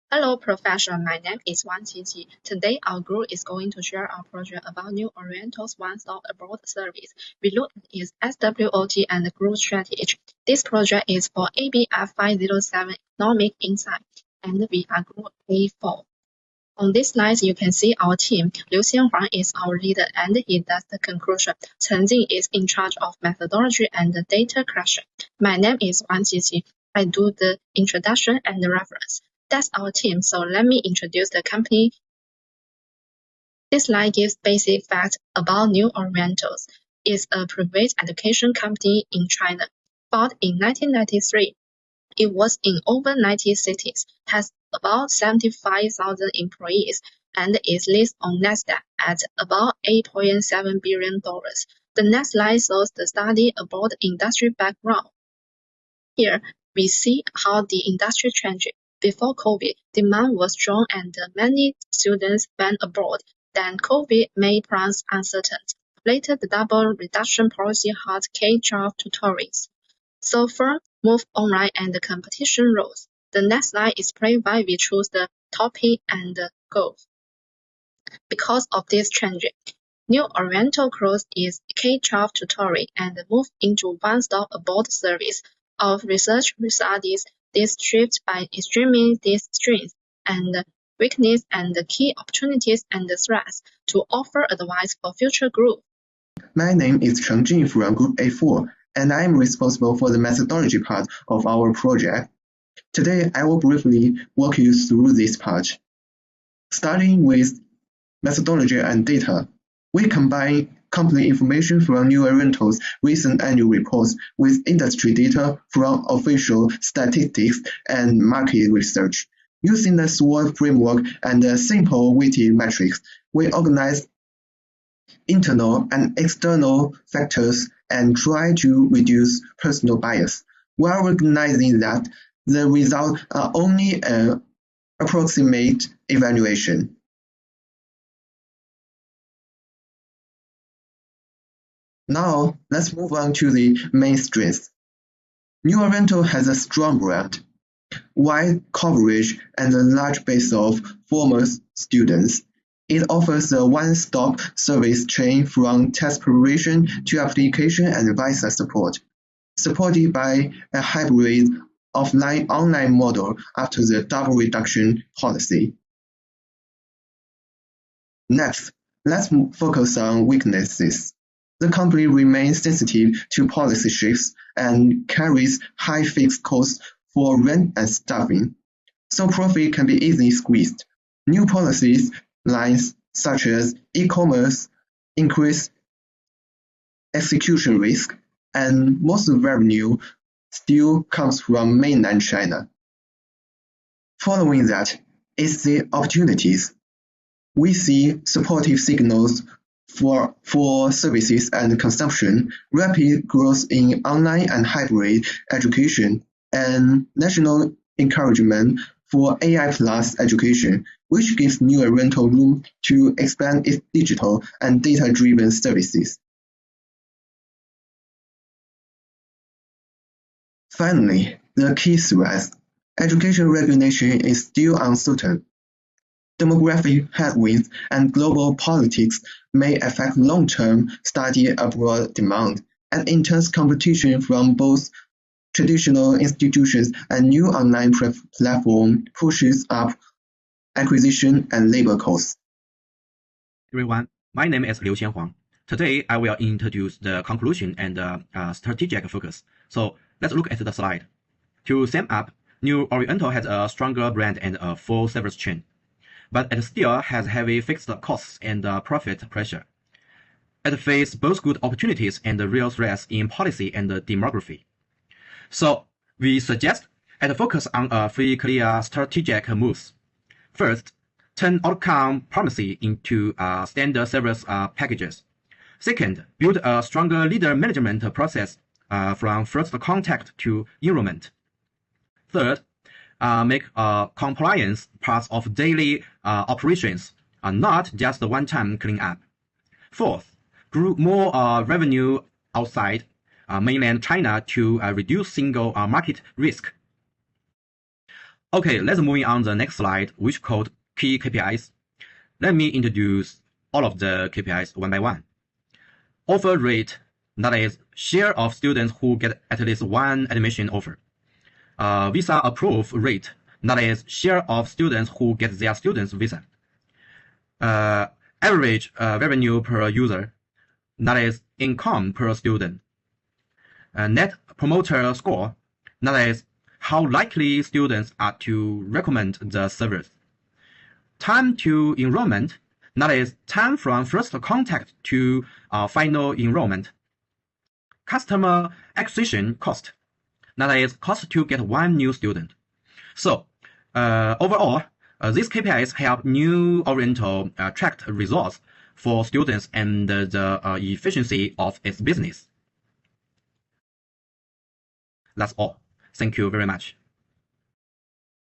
Hello, Professor. My name is Wang Qiji. Today, our group is going to share our project about New Oriental's one-stop abroad service. We look at its SWOT and growth strategy. This project is for ABF507 Economic Insight, and we are Group A4. On this slide, you can see our team. Liu Xianhuang is our leader, and he does the conclusion. Chen Jing is in charge of methodology and data collection. My name is Wang Qiji. I do the introduction and the reference. That's our team, so let me introduce the company. This slide gives basic facts about New Orientals. It's a private education company in China. Founded in 1993, it was in over 90 cities, has about 75,000 employees, and is listed on Nasdaq at about $8.7 billion. The next slide shows the study abroad industry background. Here, we see how the industry changed. Before COVID, demand was strong and many students went abroad. Then COVID made plans uncertain. Later, the double reduction policy hurt K-12 tutorials. So firms moved online and the competition rose. The next slide explains why we chose the topic and the goals. Because of this change, New Oriental closed its K-12 tutorial and moved into one-stop abroad service. Our research studies this shift by examining these strengths and weaknesses and the key opportunities and threats to offer advice for future growth. My name is Chen Jing from Group A4, and I am responsible for the methodology part of our project. Today, I will briefly walk you through this part. Starting with methodology and data, we combine company information from New Oriental's recent annual reports with industry data from official statistics and market research. Using the SWOT framework and simple weighted metrics, we organize internal and external factors and try to reduce personal bias, while recognizing that the results are only an approximate evaluation. Now, let's move on to the main strengths. New Oriental has a strong brand, wide coverage, and a large base of former students. It offers a one-stop service chain from test preparation to application and visa support, supported by a hybrid offline-online model after the double reduction policy. Next, let's focus on weaknesses. The company remains sensitive to policy shifts and carries high fixed costs for rent and staffing, so profit can be easily squeezed. New policies lines such as e-commerce increase execution risk, and most revenue still comes from mainland China. Following that is the opportunities. We see supportive signals for services and consumption, rapid growth in online and hybrid education, and national encouragement for AI plus education, which gives New Oriental room to expand its digital and data-driven services. Finally, the key threats. Education regulation is still uncertain. Demographic headwinds and global politics may affect long-term study abroad demand, and intense competition from both traditional institutions and new online platform pushes up acquisition and labor costs. Everyone, my name is Liu Xianhuang. Today, I will introduce the conclusion and strategic focus. So let's look at the slide. To sum up, New Oriental has a stronger brand and a full service chain, but it still has heavy fixed costs and profit pressure. It faces both good opportunities and real threats in policy and demography. So we suggest it focus on three clear strategic moves. First, turn outcome promises into standard service packages. Second, build a stronger leader management process from first contact to enrollment. Third, make compliance part of daily operations, not just the one-time cleanup. Fourth, grow more revenue outside mainland China to reduce single market risk. Okay, let's move on the next slide, which called key KPIs. Let me introduce all of the KPIs one by one. Offer rate, that is share of students who get at least one admission offer. Visa approve rate, that is share of students who get their student's visa. Average revenue per user, that is income per student. Net promoter score, that is how likely students are to recommend the service. Time to enrollment, that is time from first contact to final enrollment. Customer acquisition cost, that is cost to get one new student. So overall, these KPIs help New Oriental track results for students and the efficiency of its business. That's all. Thank you very much.